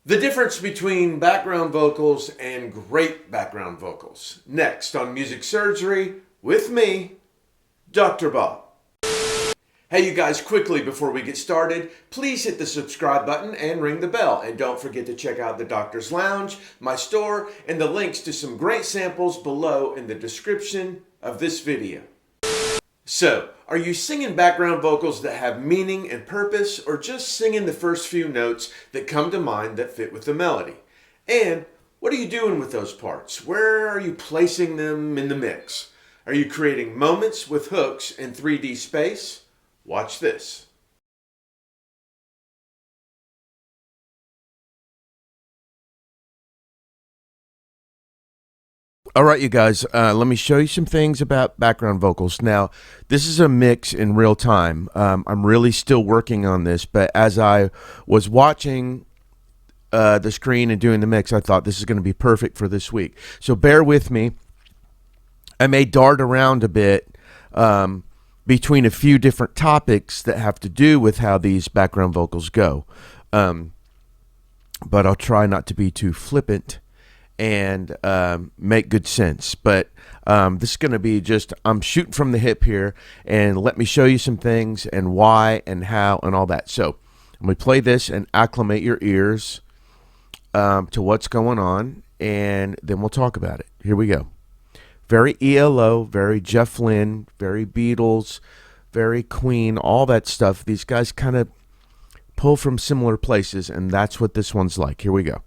The difference between background vocals and great background vocals. Next on Music Surgery with me, Dr. Bob. Hey you guys, quickly before we get started, please hit the subscribe button and ring the bell. And don't forget to check out the Doctor's Lounge, my store, and the links to some great samples below in the description of this video. So, are you singing background vocals that have meaning and purpose, or just singing the first few notes that come to mind that fit with the melody? And what are you doing with those parts? Where are you placing them in the mix? Are you creating moments with hooks in 3D space? Watch this. All right, you guys, let me show you some things about background vocals. Now, this is a mix in real time. I'm really still working on this, but as I was watching the screen and doing the mix, I thought this is going to be perfect for this week. So bear with me. I may dart around a bit between a few different topics that have to do with how these background vocals go. But I'll try not to be too flippant and make good sense. But this is going to be just, I'm shooting from the hip here, and let me show you some things and why and how and all that. So I'm going to play this and acclimate your ears to what's going on, and then we'll talk about it. Here we go. Very ELO, very Jeff Lynne, very Beatles, very Queen, all that stuff. These guys kind of pull from similar places, and that's what this one's like. Here we go.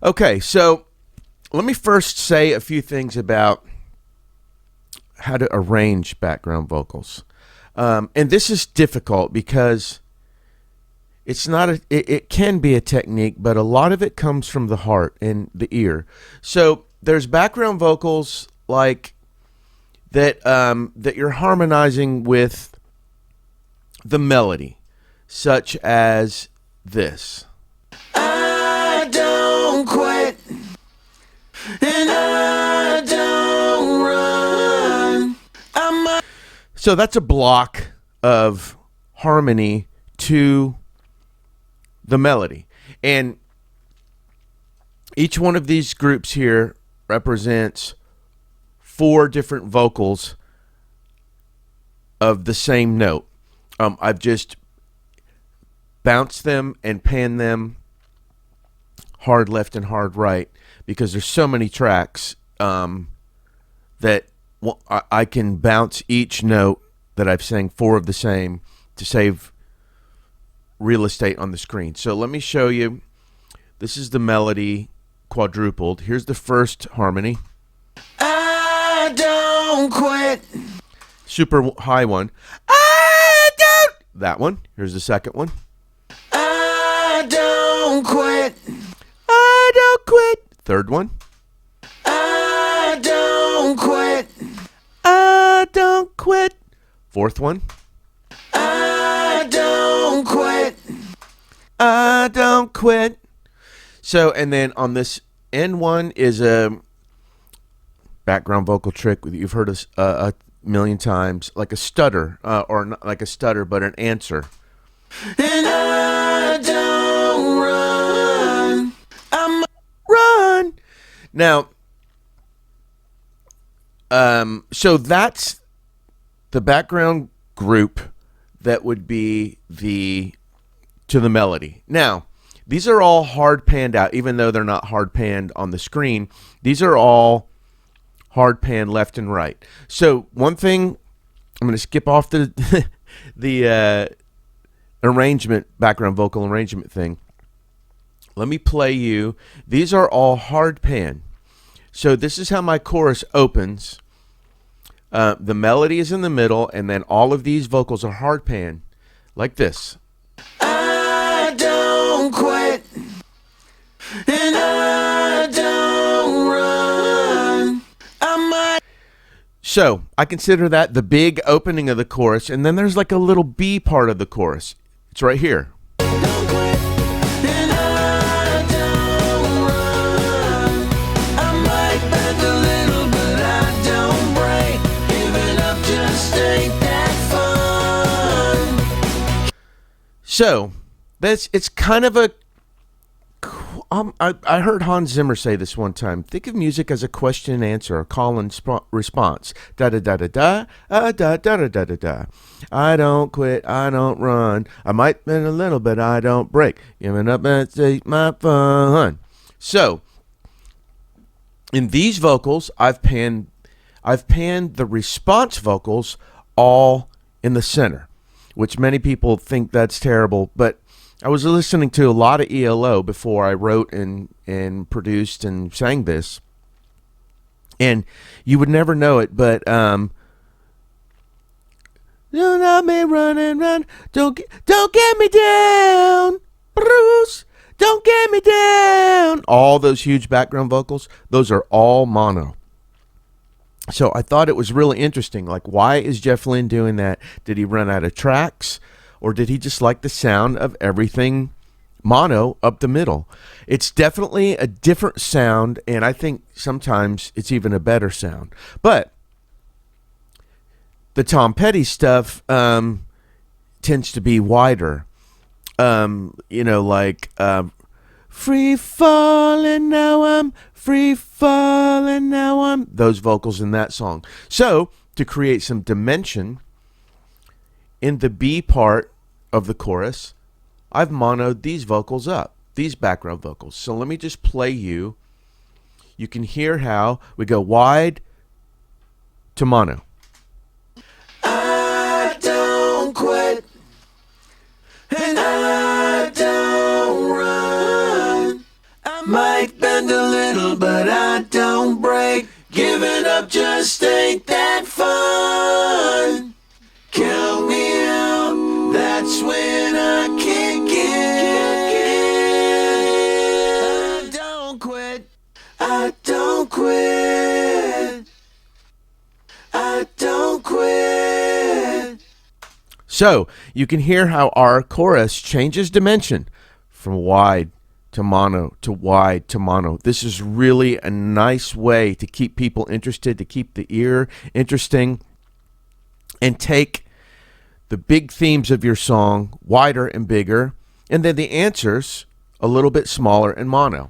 Okay, so let me first say a few things about how to arrange background vocals. And this is difficult because it's not it can be a technique, but a lot of it comes from the heart and the ear. So there's background vocals like that that you're harmonizing with the melody, such as this. Quit and I don't run. So that's a block of harmony to the melody, and each one of these groups here represents 4 different vocals of the same note. I've just bounced them and panned them hard left and hard right because there's so many tracks that I can bounce each note that I've sang 4 of the same to save real estate on the screen. So let me show you. This is the melody quadrupled. Here's the first harmony. I don't quit. Super high one. I don't. That one. Here's the second one. I don't quit. I don't quit. Third one. I don't quit. I don't quit. Fourth one. I don't quit. I don't quit. So, and then on this end one is a background vocal trick that you've heard a million times, like a stutter, or not like a stutter, but an answer. And I don't run. I'm run. Now, so that's the background group that would be to the melody. Now, these are all hard panned out, even though they're not hard panned on the screen. These are all hard pan left and right. So one thing, I'm going to skip off the the arrangement, background vocal arrangement thing. Let me play you. These are all hard pan. So this is how my chorus opens. The melody is in the middle, and then all of these vocals are hard pan. like this. I don't quit, and I don't run. I might. So I consider that the big opening of the chorus, and then there's like a little B part of the chorus. It's right here. Don't quit, and I don't run. I might bend a little, but I don't break. Giving up just ain't that fun. So it's kind of a. I heard Hans Zimmer say this one time. Think of music as a question and answer, a call and response. Da da da da da, da da da da da da. I don't quit, I don't run. I might bend a little, but I don't break. Giving up and take my fun. So, in these vocals, I've panned the response vocals all in the center, which many people think that's terrible, but I was listening to a lot of ELO before I wrote and produced and sang this, and you would never know it, but do not me run and run, don't get me down, Bruce, don't get me down. All those huge background vocals, those are all mono. So I thought it was really interesting. Like, why is Jeff Lynne doing that? Did he run out of tracks? Or did he just like the sound of everything mono up the middle? It's definitely a different sound, and I think sometimes it's even a better sound. But the Tom Petty stuff tends to be wider. Like free falling, now I'm free falling, now I'm... Those vocals in that song. So, to create some dimension in the B part of the chorus, I've monoed these vocals up, these background vocals. So let me just play you. You can hear how we go wide to mono. I don't quit, and I don't run. I might bend a little, but I don't break. Giving up just ain't that fun. Count me out, that's when I kick in. I don't quit, I don't quit, I don't quit. So you can hear how our chorus changes dimension from wide to mono to wide to mono. This is really a nice way to keep people interested, to keep the ear interesting, and take the big themes of your song wider and bigger, and then the answers a little bit smaller and mono.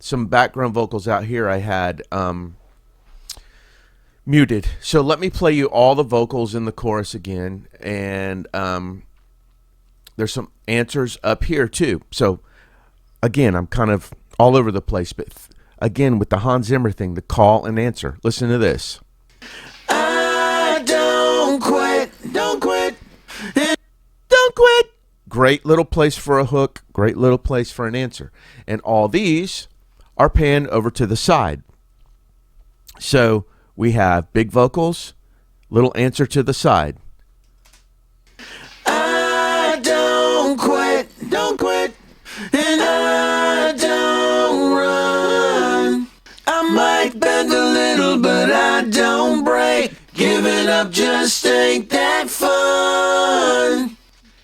Some background vocals out here I had muted. So let me play you all the vocals in the chorus again, and there's some answers up here too. So again, I'm kind of all over the place, but again with the Hans Zimmer thing, the call and answer. Listen to this. Don't quit, don't quit, don't quit. Great little place for a hook, great little place for an answer. And all these are panned over to the side. So we have big vocals, little answer to the side. I don't quit, and I don't run. I might bend a little, but I don't break. Giving up just ain't that fun.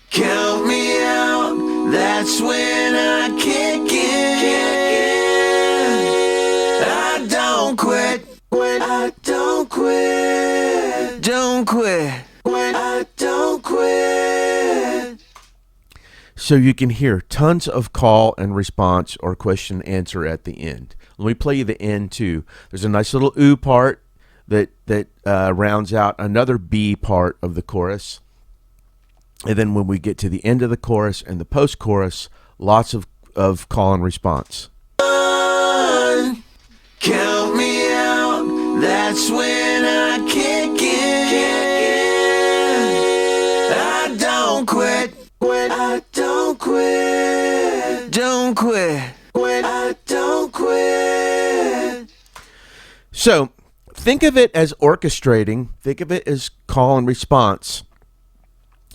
Count me out, that's when I kick in. I don't quit, I don't quit, don't quit, I don't quit. So you can hear tons of call and response or question answer at the end. Let me play you the end too. There's a nice little ooh part that rounds out another B part of the chorus. And then when we get to the end of the chorus and the post-chorus, lots of call and response. Count me out, that's when I kick in. I don't quit, I don't quit, don't quit, I don't quit. So think of it as orchestrating. Think of it as call and response.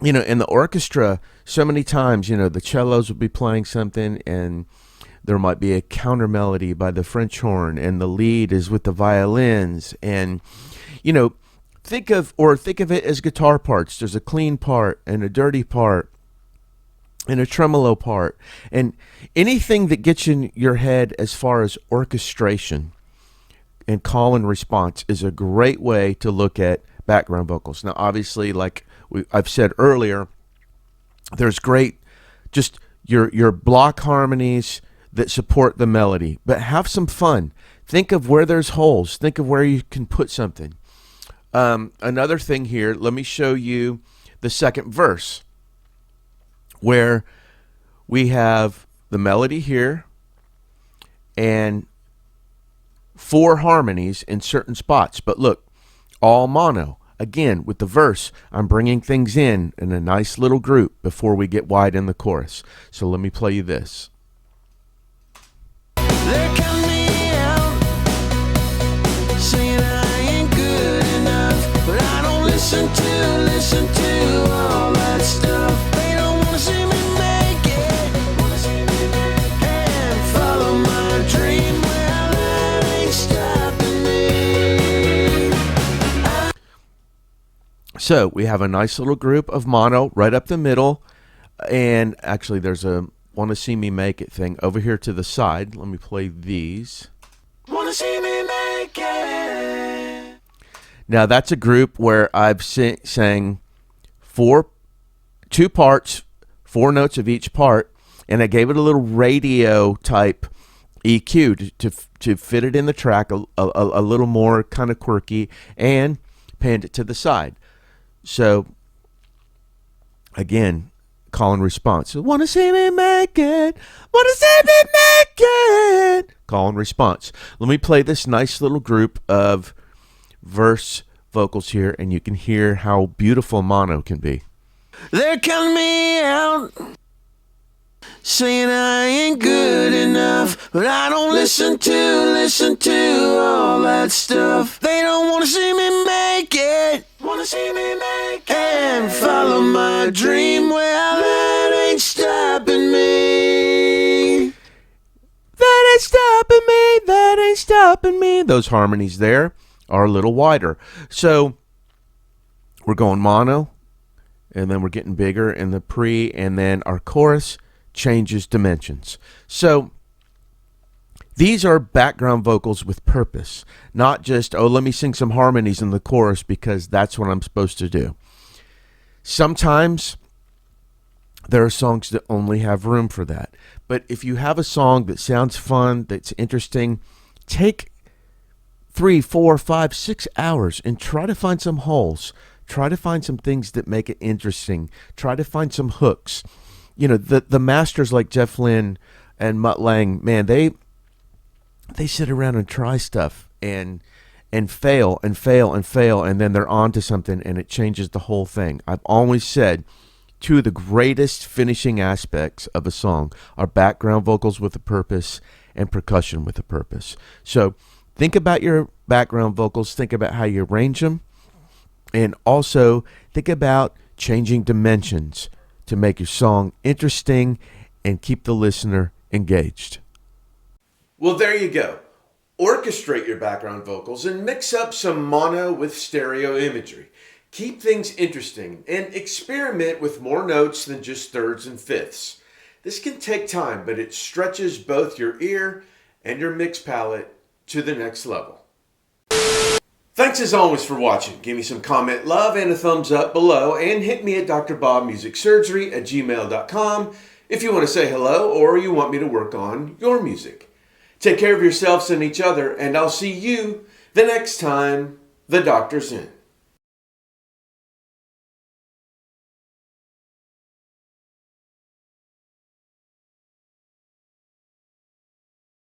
in the orchestra, so many times, the cellos will be playing something and there might be a counter melody by the French horn and the lead is with the violins. And, think of it as guitar parts. There's a clean part and a dirty part and a tremolo part. And anything that gets in your head as far as orchestration and call and response is a great way to look at background vocals. Now, obviously, like I've said earlier, there's great just your block harmonies that support the melody, but have some fun. Think of where there's holes. Think of where you can put something. Another thing here, let me show you the second verse where we have the melody here and 4 harmonies in certain spots. But look, all mono. Again, with the verse, I'm bringing things in a nice little group before we get wide in the chorus. So let me play you this. They're coming out, saying I ain't good enough, but I don't listen to all that stuff. They don't wanna see me make it, and follow my dream. Well, that ain't stopping me. So we have a nice little group of mono right up the middle, and actually there's a want to see me make it thing over here to the side. Let me play these. Wanna see me make it. Now that's a group where I've sang 2 parts, 4 notes of each part, and I gave it a little radio type EQ to fit it in the track a little more kind of quirky, and panned it to the side. So again, call and response. Wanna see me make it? Wanna see me make it? Call and response. Let me play this nice little group of verse vocals here, and you can hear how beautiful mono can be. They're counting me out, saying I ain't good enough, but I don't listen to all that stuff. They don't wanna see me make it, and follow my dream. Well, that ain't stopping me. That ain't stopping me. That ain't stopping me. Those harmonies there are a little wider. So we're going mono, and then we're getting bigger in the pre, and then our chorus changes dimensions. So these are background vocals with purpose, not just, oh, let me sing some harmonies in the chorus because that's what I'm supposed to do. Sometimes there are songs that only have room for that. But if you have a song that sounds fun, that's interesting, take 3, 4, 5, 6 hours and try to find some holes. Try to find some things that make it interesting. Try to find some hooks. The masters like Jeff Lynne and Mutt, man, they sit around and try stuff and fail and fail and fail, and then they're on to something and it changes the whole thing. I've always said 2 of the greatest finishing aspects of a song are background vocals with a purpose and percussion with a purpose. So think about your background vocals, think about how you arrange them, and also think about changing dimensions to make your song interesting and keep the listener engaged. Well, there you go. Orchestrate your background vocals and mix up some mono with stereo imagery. Keep things interesting and experiment with more notes than just thirds and fifths. This can take time, but it stretches both your ear and your mix palette to the next level. Thanks as always for watching. Give me some comment love and a thumbs up below, and hit me at drbobmusicsurgery@gmail.com if you want to say hello or you want me to work on your music. Take care of yourselves and each other, and I'll see you the next time the doctor's in.